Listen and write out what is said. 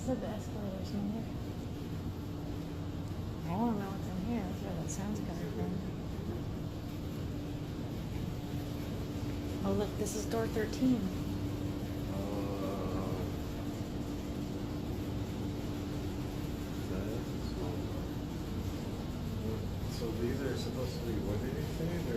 said the escalator's in here. I wanna know what's in here, that's where that sound's coming from. Oh look, this is door 13. So these are supposed to be, what did you say?